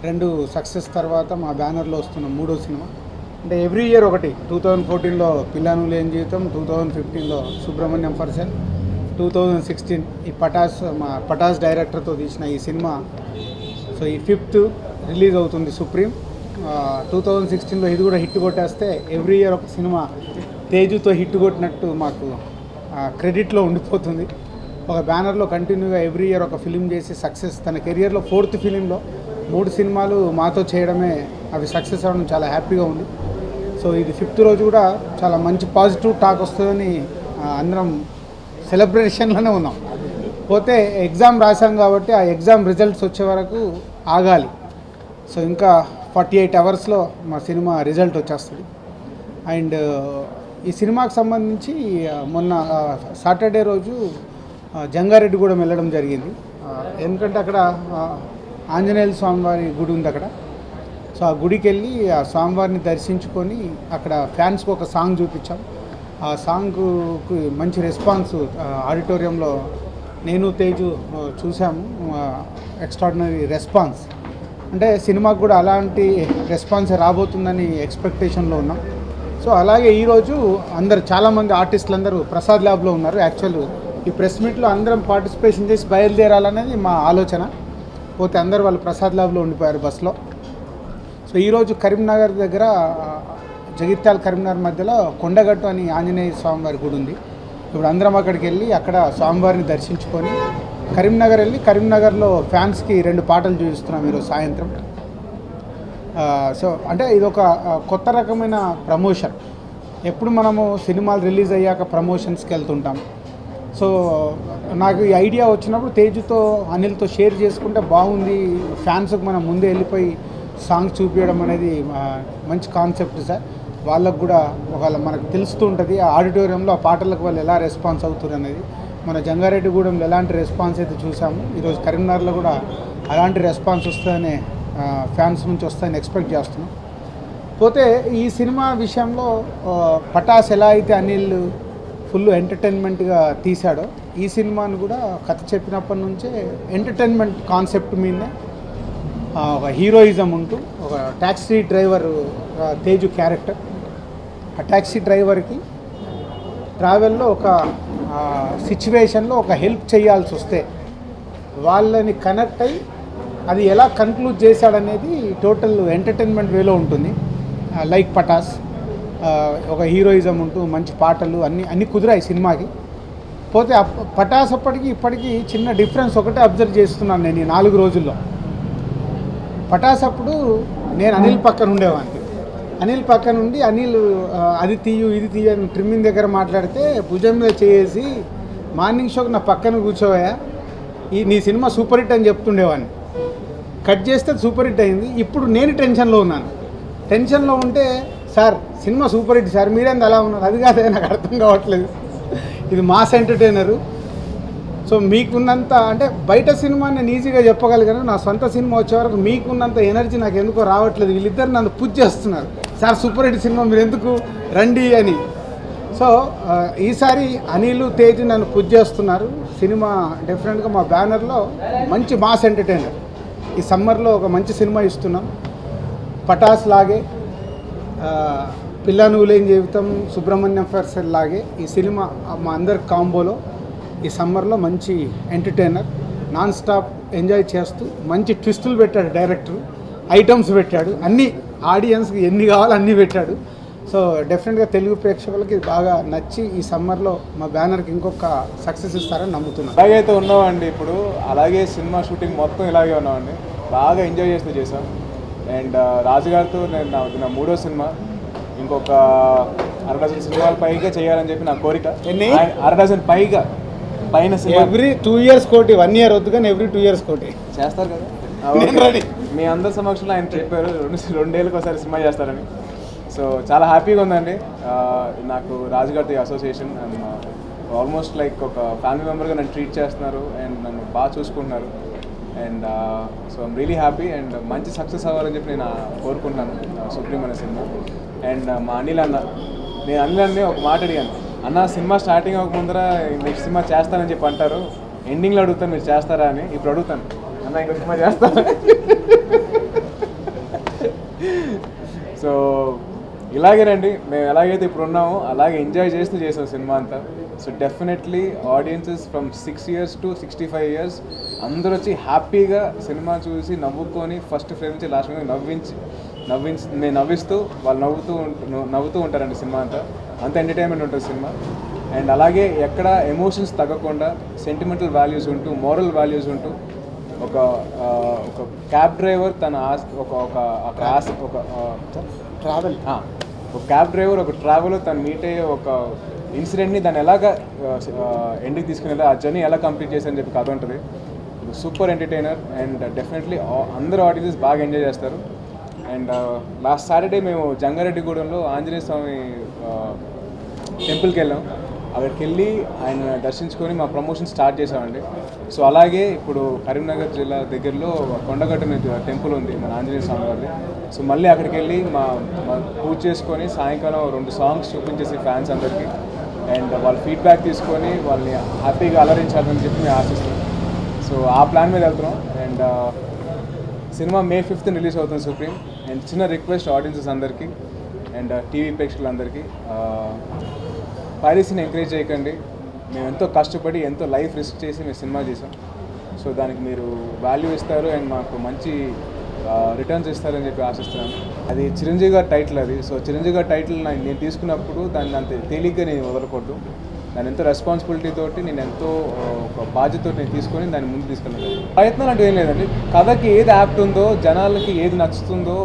రెండు సక్సెస్ తర్వాత మా బ్యానర్లో వస్తున్న మూడో సినిమా. అంటే ఎవ్రీ ఇయర్ ఒకటి. 2014లో పిల్లాను లేని జీవితం, 2015లో సుబ్రహ్మణ్యం ఫర్ సేల్, 2016 ఈ మా పటాస్ డైరెక్టర్తో తీసిన ఈ సినిమా. సో ఈ 5th రిలీజ్ అవుతుంది సుప్రీం. 2016లో ఇది కూడా హిట్ కొట్టేస్తే ఎవ్రీ ఇయర్ ఒక సినిమా తేజుతో హిట్ కొట్టినట్టు మాకు క్రెడిట్లో ఉండిపోతుంది. ఒక బ్యానర్లో కంటిన్యూగా ఎవ్రీ ఇయర్ ఒక ఫిలిం చేసి సక్సెస్, తన కెరియర్లో 4th ఫిలింలో 3 సినిమాలు మాతో చేయడమే, అవి సక్సెస్ అవ్వడం చాలా హ్యాపీగా ఉంది. సో ఇది 5th రోజు కూడా చాలా మంచి పాజిటివ్ టాక్ వస్తుందని అందరం సెలబ్రేషన్లోనే ఉన్నాం. పోతే ఎగ్జామ్ రాసాం కాబట్టి ఆ ఎగ్జామ్ రిజల్ట్స్ వచ్చే వరకు ఆగాలి. సో ఇంకా 48 అవర్స్లో మా సినిమా రిజల్ట్ వచ్చేస్తుంది. అండ్ ఈ సినిమాకి సంబంధించి మొన్న సాటర్డే రోజు జంగారెడ్డిగూడెం వెళ్ళడం జరిగింది. ఎందుకంటే అక్కడ ఆంజనేయ స్వామివారి గుడి ఉంది అక్కడ. సో ఆ గుడికి వెళ్ళి ఆ స్వామివారిని దర్శించుకొని అక్కడ ఫ్యాన్స్కి ఒక సాంగ్ చూపించాం. ఆ సాంగ్కి మంచి రెస్పాన్స్ ఆడిటోరియంలో నేను తేజు చూసాము. Extraordinary response. అంటే సినిమాకు కూడా అలాంటి రెస్పాన్స్ రాబోతుందని ఎక్స్పెక్టేషన్లో ఉన్నాం. సో అలాగే ఈరోజు చాలామంది ఆర్టిస్టులు అందరూ ప్రసాద్ ల్యాబ్లో ఉన్నారు. యాక్చువల్ ఈ ప్రెస్ మీట్లో అందరం పార్టిసిపేషన్ చేసి బయలుదేరాలనేది మా ఆలోచన. పోతే అందరూ వాళ్ళు ప్రసాద్ ల్యాబ్లో ఉండిపోయారు బస్లో. సో ఈరోజు కరీంనగర్ దగ్గర జగిత్యాల కరీంనగర్ మధ్యలో కొండగట్టు అని ఆంజనేయ స్వామివారి గుడి ఉంది. ఇప్పుడు అందరం అక్కడికి వెళ్ళి అక్కడ స్వామివారిని దర్శించుకొని కరీంనగర్ వెళ్ళి కరీంనగర్లో ఫ్యాన్స్కి 2 పాటలు చూపిస్తున్నాం ఈరోజు సాయంత్రం. సో అంటే ఇదొక కొత్త రకమైన ప్రమోషన్. ఎప్పుడు మనము సినిమాలు రిలీజ్ అయ్యాక ప్రమోషన్స్కి వెళ్తుంటాం. సో నాకు ఈ ఐడియా వచ్చినప్పుడు తేజుతో అనిల్తో షేర్ చేసుకుంటే బాగుంది, ఫ్యాన్స్కి మనం ముందే వెళ్ళిపోయి సాంగ్స్ చూపించడం అనేది మంచి కాన్సెప్ట్ సార్. వాళ్ళకు కూడా ఒకవేళ మనకు తెలుస్తూ ఉంటుంది ఆ ఆడిటోరియంలో ఆ పాటలకు వాళ్ళు ఎలా రెస్పాన్స్ అవుతుంది అనేది. మన జంగారెడ్డిగూడెంలో ఎలాంటి రెస్పాన్స్ అయితే చూసాము, ఈరోజు కరీంనగర్లో కూడా అలాంటి రెస్పాన్స్ వస్తుందనే ఫ్యాన్స్ నుంచి వస్తాయని ఎక్స్పెక్ట్ చేస్తున్నాం. పోతే ఈ సినిమా విషయంలో పటాస్ ఎలా అయితే అనిల్ ఫుల్ ఎంటర్టైన్మెంట్గా తీశాడో, ఈ సినిమాను కూడా కథ చెప్పినప్పటి నుంచే ఎంటర్టైన్మెంట్ కాన్సెప్ట్ మీదనే ఒక హీరోయిజం ఉంటూ ఒక ట్యాక్సీ డ్రైవర్ తేజు క్యారెక్టర్. ఆ ట్యాక్సీ డ్రైవర్కి ట్రావెల్లో ఒక సిచ్యువేషన్లో ఒక హెల్ప్ చేయాల్సి వస్తే వాళ్ళని కనెక్ట్ అయ్యి అది ఎలా కన్క్లూడ్ చేశాడనేది టోటల్ ఎంటర్టైన్మెంట్ వేలో ఉంటుంది. లైక్ పటాస్ ఒక హీరోయిజం ఉంటూ మంచి పాటలు అన్నీ కుదిరాయి సినిమాకి. పోతే పటాస్ ఇప్పటికీ చిన్న డిఫరెన్స్ ఒకటే అబ్జర్వ్ చేస్తున్నాను నేను ఈ 4 రోజుల్లో. పటాస్ అప్పుడు నేను అనిల్ పక్కన ఉండేవాడిని. అనిల్ పక్కన ఉండి అనిల్ అది తీయు ఇది తీయు అని ట్రిమ్మింగ్ దగ్గర మాట్లాడితే భుజం మీద చేసి మార్నింగ్ షోకి నా పక్కన కూర్చోవా, నీ సినిమా సూపర్ హిట్ అని చెప్తుండేవాడిని. కట్ చేస్తే సూపర్ హిట్ అయింది. ఇప్పుడు నేను టెన్షన్లో ఉన్నాను. టెన్షన్లో ఉంటే sir cinema super hit sir, మీరేంది అలా ఉన్నారు, అది కాదే నాకు అర్థం కావట్లేదు. ఇది మాస్ ఎంటర్టైనరు. సో మీకున్నంత అంటే బయట సినిమా నేను ఈజీగా చెప్పగలిగాను, నా సొంత సినిమా వచ్చే వరకు మీకున్నంత ఎనర్జీ నాకు ఎందుకో రావట్లేదు. వీళ్ళిద్దరు నన్ను పుష్ చేస్తున్నారు, సార్ సూపర్ హిట్ సినిమా మీరు ఎందుకు రండి అని. సో ఈసారి అనిల్ తేజ్ నన్ను పుష్ చేస్తున్నారు. సినిమా డెఫినెట్గా మా బ్యానర్లో మంచి మాస్ ఎంటర్టైనర్. ఈ సమ్మర్లో ఒక మంచి సినిమా ఇస్తున్నాం. పటాస్ లాగే పిల్ల నువ్వు లేని జీవితం, సుబ్రహ్మణ్యం ఫర్ సేల్ లాగే ఈ సినిమా మా అందరి కాంబోలో ఈ సమ్మర్లో మంచి ఎంటర్టైనర్. నాన్ స్టాప్ ఎంజాయ్ చేస్తూ మంచి ట్విస్టులు పెట్టాడు డైరెక్టర్, ఐటమ్స్ పెట్టాడు, అన్నీ ఆడియన్స్కి ఎన్ని కావాలో అన్నీ పెట్టాడు. సో డెఫినెట్గా తెలుగు ప్రేక్షకులకి బాగా నచ్చి ఈ సమ్మర్లో మా బ్యానర్కి ఇంకొక సక్సెస్ ఇస్తారని నమ్ముతున్నాను. అలాగైతే ఉన్నామండి, ఇప్పుడు అలాగే సినిమా షూటింగ్ మొత్తం ఇలాగే ఉన్నామండి. బాగా ఎంజాయ్ చేస్తూ చేసాం. అండ్ రాజుగారితో నా 3వ సినిమా, ఇంకొక 6 డజన్ సినిమాల పైగా చేయాలని చెప్పి నా కోరిక. 6 డజన్ పైన సినిమా. ఎవ్రీ 2 years కోటి, 1 year వద్దు కానీ ఎవ్రీ 2 years కోటి చేస్తారు కదా. మీ అందరి సమక్షంలో ఆయన చెప్పారు 2 ఏళ్ళకి ఒకసారి సినిమా చేస్తారని. సో చాలా హ్యాపీగా ఉందండి. నాకు రాజుగారితో అసోసియేషన్ అండ్ ఆల్మోస్ట్ లైక్ ఒక ఫ్యామిలీ మెంబర్గా నన్ను ట్రీట్ చేస్తున్నారు అండ్ నన్ను బాగా చూసుకుంటున్నారు. And so I'm really happy and మంచి సక్సెస్ అవ్వాలని చెప్పి నేను కోరుకుంటున్నాను సుప్రీం అనే సినిమా. అండ్ మా అనిల్ అన్ని ఒక మాట అడిగాను, అన్న సినిమా స్టార్టింగ్ అవ్వక ముందర నెక్స్ట్ సినిమా చేస్తానని చెప్పి అంటారు, ఎండింగ్లో అడుగుతాను మీరు చేస్తారా అని. ఇప్పుడు అడుగుతాను, అన్న ఇంకో సినిమా చేస్తాను. సో ఇలాగేనండి, మేము ఎలాగైతే ఇప్పుడు ఉన్నామో అలాగే ఎంజాయ్ చేస్తూ చేసాం సినిమా అంతా. So definitely audiences from 6 years to 65 years అందరూ వచ్చి హ్యాపీగా సినిమా చూసి నవ్వుకొని ఫస్ట్ ఫ్రేమ్ నుంచి లాస్ట్ ఫ్రేమ్ నవ్వించి నేను నవ్విస్తూ వాళ్ళు నవ్వుతూ ఉంటారండి సినిమా అంతా. అంత ఎంటర్టైన్మెంట్ ఉంటుంది సినిమా. అండ్ అలాగే ఎక్కడ ఎమోషన్స్ తగ్గకుండా సెంటిమెంటల్ వాల్యూస్ ఉంటూ మోరల్ వాల్యూస్ ఉంటూ ఒక క్యాబ్ డ్రైవర్ తన ఒక క్యాబ్ డ్రైవర్ ఒక ట్రావెలర్ తను మీట్ అయ్యే ఒక ఇన్సిడెంట్ని దాన్ని ఎలాగా ఎండ్కి తీసుకునేలా ఆ జర్నీ ఎలా కంప్లీట్ చేశారని చెప్పి కథ ఉంటుంది. సూపర్ ఎంటర్టైనర్ అండ్ డెఫినెట్లీ అందరూ ఆడియన్సెస్ బాగా ఎంజాయ్ చేస్తారు. అండ్ లాస్ట్ సాటర్డే మేము జంగారెడ్డిగూడెంలో ఆంజనేయ స్వామి టెంపుల్కి వెళ్ళాం. అక్కడికి వెళ్ళి ఆయన దర్శించుకొని మా ప్రమోషన్ స్టార్ట్ చేసామండి. సో అలాగే ఇప్పుడు కరీంనగర్ జిల్లా దగ్గరలో కొండగట్టు టెంపుల్ ఉంది మన ఆంజనేయ స్వామి వారిది. సో మళ్ళీ అక్కడికి వెళ్ళి మా పూజ చేసుకొని సాయంకాలం 2 songs చూపించేసి ఫ్యాన్స్ అందరికీ అండ్ వాళ్ళ ఫీడ్బ్యాక్ తీసుకొని వాళ్ళని హ్యాపీగా అలరించాలని చెప్పి మేము ఆశిస్తున్నాం. సో ఆ ప్లాన్ మీద వెళ్తున్నాం. And cinema May 5th release అవుతుంది సుప్రీం. అండ్ చిన్న రిక్వెస్ట్ ఆడియన్సెస్ అందరికీ అండ్ టీవీ ప్రేక్షకులందరికీ, పైరసీని ఎంకరేజ్ చేయకండి. మేము ఎంతో కష్టపడి ఎంతో లైఫ్ రిస్క్ చేసి మేము సినిమా చేసాం. సో దానికి మీరు వాల్యూ ఇస్తారు అండ్ మాకు మంచి రిటర్న్స్ ఇస్తారని చెప్పి ఆశిస్తున్నాను. అది చిరంజీవి గారి టైటిల్ అది. సో చిరంజీవి గారి టైటిల్ నేను తీసుకున్నప్పుడు దాన్ని అంత తేలిగ్గా నేను వదలకూడదు. దాని ఎంతో రెస్పాన్సిబిలిటీ తోటి నేను ఎంతో ఒక బాధ్యతతో నేను తీసుకొని దాన్ని ముందు తీసుకెళ్ళాను. ప్రయత్నాలు అంటే ఏం లేదండి, కథకి ఏది యాప్ట్ ఉందో జనాలకి ఏది నచ్చుతుందో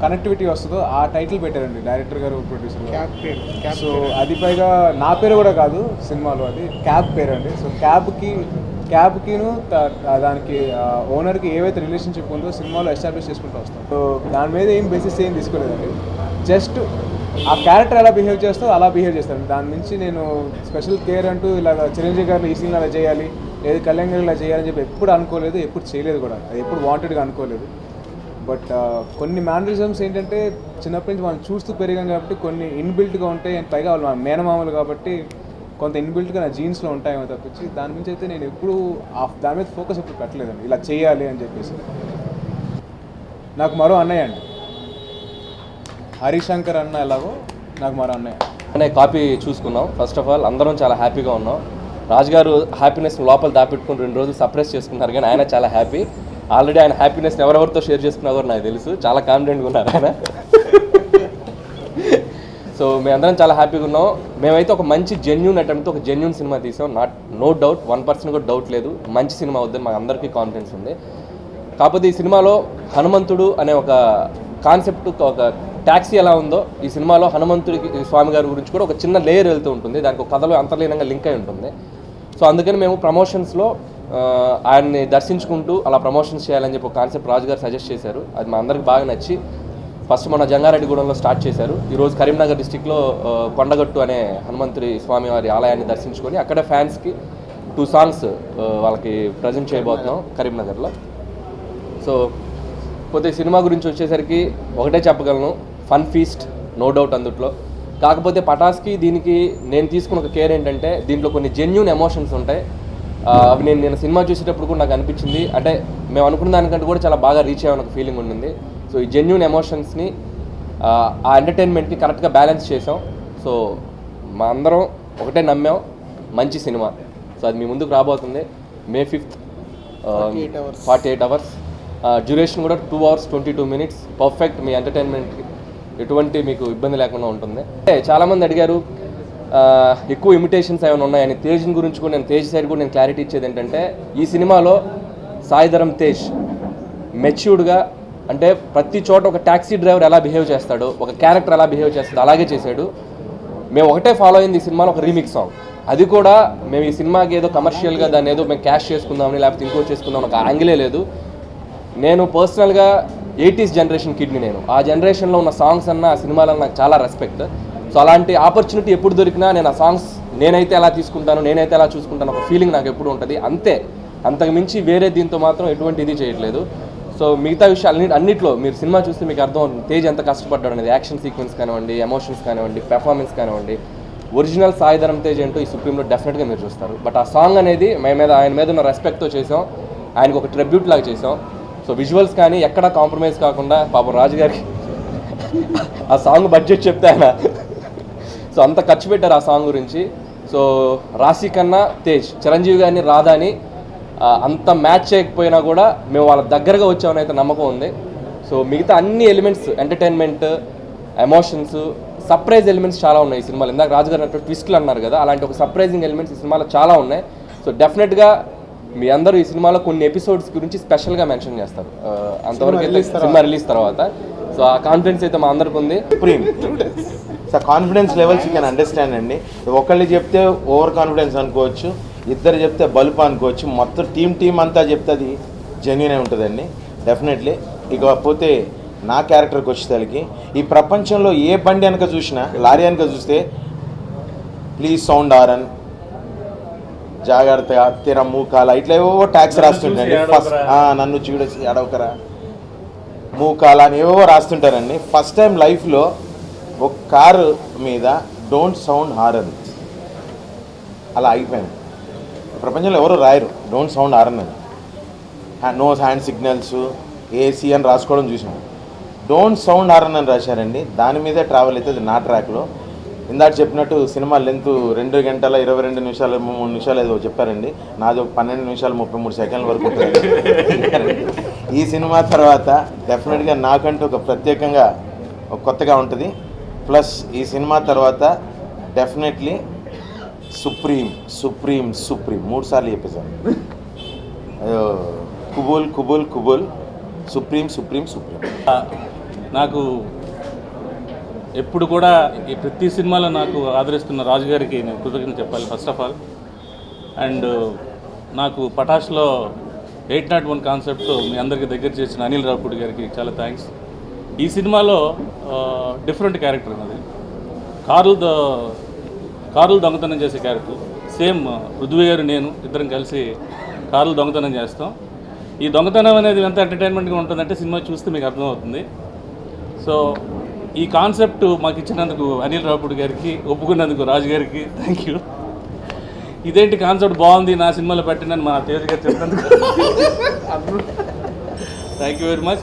కనెక్టివిటీ వస్తుందో ఆ టైటిల్ పెట్టారండి డైరెక్టర్ గారు ప్రొడ్యూసర్ గారు. సో అది పైగా నా పేరు కూడా కాదు సినిమాలో, అది క్యాబ్ పేరు అండి. సో క్యాబ్కిను దానికి ఓనర్కి ఏవైతే రిలేషన్షిప్ ఉందో సినిమాలో ఎస్టాబ్లిష్ చేసుకుంటూ వస్తాం. సో దాని మీద ఏం బేసిస్ ఏం తీసుకోలేదండి, జస్ట్ ఆ క్యారెక్టర్ ఎలా బిహేవ్ చేస్తో అలా బిహేవ్ చేస్తాను. దాని నుంచి నేను స్పెషల్ కేర్ అంటూ ఇలా చిరంజీవి గారిని ఈ సీన్ అలా చేయాలి లేదు కళ్యాణ్ గారు ఇలా చేయాలని చెప్పి ఎప్పుడు అనుకోలేదు, ఎప్పుడు చేయలేదు కూడా, అది ఎప్పుడు వాంటెడ్గా అనుకోలేదు. బట్ కొన్ని మేనరిజమ్స్ ఏంటంటే చిన్నప్పటి నుంచి మనం చూస్తూ పెరిగాం కాబట్టి కొన్ని ఇన్బిల్ట్గా ఉంటాయి. అండ్ పైగా వాళ్ళు మేనమామలు కాబట్టి కొంత ఇన్బిల్ట్గా నా జీన్స్లో ఉంటాయేమో తప్పించి దాని నుంచి అయితే నేను ఎప్పుడు దాని మీద ఫోకస్ ఎప్పుడు పెట్టలేదండి, ఇలా చేయాలి అని చెప్పేసి. నాకు మరో అన్నయ్య అండి, హరిశంకర్ అన్న ఎలాగో నాకు మరో అన్నయ్య అనే కాపీ చూసుకున్నాం. ఫస్ట్ ఆఫ్ ఆల్ అందరం చాలా హ్యాపీగా ఉన్నాం. రాజు గారు హ్యాపీనెస్ లోపల దాపెట్టుకుని 2 రోజులు సప్రెస్ చేసుకున్నారు, కానీ ఆయన చాలా హ్యాపీ. ఆల్రెడీ ఆయన హ్యాపీనెస్ని ఎవరెవరితో షేర్ చేసుకున్నా కూడా నాకు తెలుసు, చాలా కాన్ఫిడెంట్గా ఉన్నారు ఆయన. సో మేమందరం చాలా హ్యాపీగా ఉన్నాం. మేమైతే ఒక మంచి జెన్యూన్ అటెంప్ట్తో ఒక జెన్యూన్ సినిమా తీసాం. నో డౌట్ 1% కూడా డౌట్ లేదు, మంచి సినిమా అవుద్దని మాకు అందరికీ కాన్ఫిడెన్స్ ఉంది. కాకపోతే ఈ సినిమాలో హనుమంతుడు అనే ఒక కాన్సెప్ట్, ఒక ట్యాక్సీ ఎలా ఉందో ఈ సినిమాలో హనుమంతుడికి స్వామి గారి గురించి కూడా ఒక చిన్న లేయర్ వెళ్తూ ఉంటుంది, దానికి ఒక కథలో అంతర్లీనంగా లింక్ అయి ఉంటుంది. సో అందుకని మేము ప్రమోషన్స్లో ఆయన్ని దర్శించుకుంటూ అలా ప్రమోషన్స్ చేయాలని చెప్పి ఒక కాన్సెప్ట్ రాజు గారు సజెస్ట్ చేశారు. అది మా అందరికి బాగా నచ్చి ఫస్ట్ మన జంగారెడ్డిగూడెంలో స్టార్ట్ చేశారు. ఈరోజు కరీంనగర్ డిస్టిక్లో కొండగట్టు అనే హనుమంతుడి స్వామి వారి ఆలయాన్ని దర్శించుకొని అక్కడే ఫ్యాన్స్కి 2 songs వాళ్ళకి ప్రజెంట్ చేయబోతున్నాం కరీంనగర్లో. సో పోతే సినిమా గురించి వచ్చేసరికి ఒకటే చెప్పగలను, ఫన్ ఫీస్ట్ నో డౌట్ అందుట్లో. కాకపోతే పటాస్కి దీనికి నేను తీసుకున్న ఒక కేర్ ఏంటంటే దీంట్లో కొన్ని జెన్యూన్ ఎమోషన్స్ ఉంటాయి. అవి నేను సినిమా చూసేటప్పుడు కూడా నాకు అనిపించింది, అంటే మేము అనుకున్న దానికంటే కూడా చాలా బాగా రీచ్ అయ్యామని ఒక ఫీలింగ్ ఉండింది. సో ఈ జెన్యూన్ ఎమోషన్స్ని ఆ ఎంటర్టైన్మెంట్ని కరెక్ట్గా బ్యాలెన్స్ చేసాం. సో మా అందరం ఒకటే నమ్మాం, మంచి సినిమా. సో అది మీ ముందుకు రాబోతుంది May 5th, 48 hours. డ్యూరేషన్ కూడా 2 hours 22 minutes. పర్ఫెక్ట్, మీ ఎంటర్టైన్మెంట్కి ఎటువంటి మీకు ఇబ్బంది లేకుండా ఉంటుంది. చాలామంది అడిగారు ఎక్కువ ఇమిటేషన్స్ ఏమైనా ఉన్నాయని. తేజ్ గురించి కూడా తేజ్ సైడ్ కూడా నేను క్లారిటీ ఇచ్చేది ఏంటంటే ఈ సినిమాలో సాయిధరం తేజ్ మెచ్యూర్డ్గా, అంటే ప్రతి చోట ఒక ట్యాక్సీ డ్రైవర్ ఎలా బిహేవ్ చేస్తాడో, ఒక క్యారెక్టర్ ఎలా బిహేవ్ చేస్తాడో అలాగే చేశాడు. మేము ఒకటే ఫాలో అయింది ఈ సినిమాలో ఒక రీమిక్స్ సాంగ్. అది కూడా మేము ఈ సినిమాకి ఏదో కమర్షియల్గా దాన్ని ఏదో మేము క్యాష్ చేసుకుందామని లేకపోతే ఇంకోటి చేసుకుందామని ఒక యాంగిలే లేదు. నేను పర్సనల్గా 80s జనరేషన్ కిడ్ని, నేను ఆ జనరేషన్లో ఉన్న సాంగ్స్ అన్న ఆ సినిమాలన్న నాకు చాలా రెస్పెక్ట్. సో అలాంటి ఆపర్చునిటీ ఎప్పుడు దొరికినా నేను ఆ సాంగ్స్ నేనైతే ఎలా తీసుకుంటాను, నేనైతే ఎలా చూసుకుంటాను ఒక ఫీలింగ్ నాకు ఎప్పుడు ఉంటుంది. అంతకు మించి వేరే దీంతో మాత్రం ఎటువంటి ఇది చేయట్లేదు. సో మిగతా విషయాలు అన్నింటిలో మీరు సినిమా చూస్తే మీకు అర్థం అవుతుంది తేజ్ ఎంత కష్టపడ్డాడు అనేది. యాక్షన్ సీక్వెన్స్ కానివ్వండి, ఎమోషన్స్ కానివ్వండి, పెర్ఫార్మెన్స్ కానివ్వండి. ఒరిజినల్ సాయిధరం తేజ్ ఏంటో ఈ సుప్రీంలో డెఫినెట్గా మీరు చూస్తారు. బట్ ఆ సాంగ్ అనేది ఆయన మీద ఉన్న రెస్పెక్ట్తో చేసాం, ఆయనకు ఒక ట్రిబ్యూట్ లాగా చేసాం. సో విజువల్స్ కానీ ఎక్కడా కాంప్రమైజ్ కాకుండా పాపం రాజు గారికి ఆ సాంగ్ బడ్జెట్ చెప్తే ఆయన సో అంత ఖర్చు పెట్టారు ఆ సాంగ్ గురించి. సో రాశి కన్నా తేజ్, చిరంజీవి గారిని రాధాని అంత మ్యాచ్ చేయకపోయినా కూడా మేము వాళ్ళ దగ్గరగా వచ్చామని అయితే నమ్మకం ఉంది. సో మిగతా అన్ని elements, entertainment, emotions, surprise elements చాలా ఉన్నాయి ఈ సినిమాలో. ఇందాక రాజుగారు అన్నట్టు ట్విస్ట్లు అన్నారు కదా, అలాంటి ఒక సర్ప్రైజింగ్ ఎలిమెంట్స్ ఈ సినిమాలో చాలా ఉన్నాయి. సో డెఫినెట్గా మీ అందరూ ఈ సినిమాలో కొన్ని ఎపిసోడ్స్ గురించి స్పెషల్గా మెన్షన్ చేస్తారు అంతవరకు అయితే సినిమా రిలీజ్ తర్వాత. సో ఆ కాన్ఫిడెన్స్ అయితే మా అందరికి ఉంది. Supreme so confidence levels you can understand అండి. ఒకళ్ళు చెప్తే ఓవర్ కాన్ఫిడెన్స్ అనుకోవచ్చు, ఇద్దరు చెప్తే బల్బ్ అనుకోవచ్చు, మొత్తం టీం అంతా చెప్తే అది జెన్యునే ఉంటుందండి డెఫినెట్లీ. ఇకపోతే నా క్యారెక్టర్కి వచ్చేసరికి ఈ ప్రపంచంలో ఏ బండి వెనక చూసినా, లారీ వెనక చూస్తే ప్లీజ్ సౌండ్ ఆరన్, జాగ్రత్తగా, తెర మూకాల, ఇట్లా ఏవో ట్యాక్స్ రాస్తుంటారండి. ఫస్ట్ నన్ను చూడొచ్చి అడవకరా, మూకాల అని ఏవో రాస్తుంటారండి. ఫస్ట్ టైం లైఫ్లో ఒక కారు మీద డోంట్ సౌండ్ హారన్ అలా ఆగిపోయాను. ప్రపంచంలో ఎవరు రాయరు డోంట్ సౌండ్ హారన్ అని. నో హ్యాండ్ సిగ్నల్స్, ఏసీ అని రాసుకోవడం చూసాను. డోంట్ సౌండ్ హారన్ అని రాశారండి. దాని మీదే ట్రావెల్ అవుతుంది నా ట్రాక్లో. ఇందాక చెప్పినట్టు సినిమా లెంత్ 2 గంటల 22 నిమిషాలు 3 నిమిషాలు ఏదో చెప్పారండి. నాది 12 నిమిషాలు 33 సెకండ్ల వరకు ఉంటుంది. ఈ సినిమా తర్వాత డెఫినెట్గా నాకంటూ ఒక ప్రత్యేకంగా ఒక కొత్తగా ఉంటుంది. ప్లస్ ఈ సినిమా తర్వాత డెఫినెట్లీ సుప్రీం 3 సార్లు చెప్పేశాను. కుబుల్ సుప్రీం. నాకు ఎప్పుడు కూడా ఈ ప్రతి సినిమాలో నాకు ఆదరిస్తున్న రాజు గారికి నేను కృతజ్ఞతలు చెప్పాలి ఫస్ట్ ఆఫ్ ఆల్. అండ్ నాకు పటాష్లో 801 కాన్సెప్ట్ మీ అందరికీ దగ్గర చేసిన అనిల్ రావుపూడి గారికి చాలా థ్యాంక్స్. ఈ సినిమాలో డిఫరెంట్ క్యారెక్టర్ ఉన్నది. కార్లు దొంగతనం చేసే క్యారెక్టర్. సేమ్ పృథ్వీ గారు నేను ఇద్దరం కలిసి కార్లు దొంగతనం చేస్తాం. ఈ దొంగతనం అనేది ఎంత ఎంటర్టైన్మెంట్గా ఉంటుందంటే సినిమా చూస్తే మీకు అర్థమవుతుంది. సో ఈ కాన్సెప్ట్ మాకు ఇచ్చినందుకు అనిల్ రావుపూడి గారికి, ఒప్పుకున్నందుకు రాజు గారికి థ్యాంక్ యూ. ఇదేంటి కాన్సెప్ట్ బాగుంది నా సినిమాలో పెట్టండి మా తేజ్ గారు చెప్పినందుకు థ్యాంక్ యూ వెరీ మచ్.